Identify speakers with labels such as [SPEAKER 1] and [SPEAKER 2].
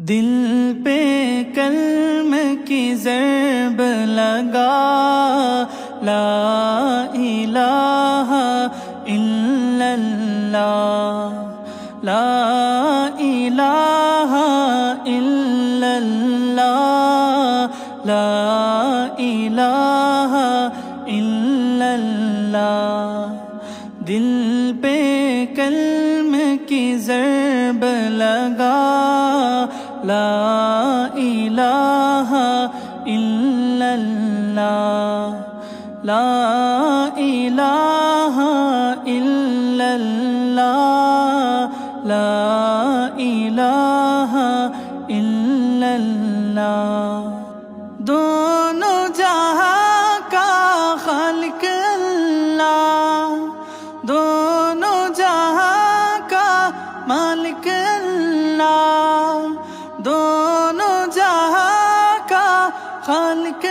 [SPEAKER 1] دل پہ کلم کی ضرب لگا، لا الہ الا اللہ، لا الہ الا اللہ، لا الہ الا اللہ۔ دل پہ کلم کی ضرب لگا، لا الہ الا اللہ، لا الہ الا اللہ، لا الہ الا اللہ۔ دونوں جہاں کا خالق اللہ، دونوں جہاں کا مالک اللہ، دونوں جہاں کا خالق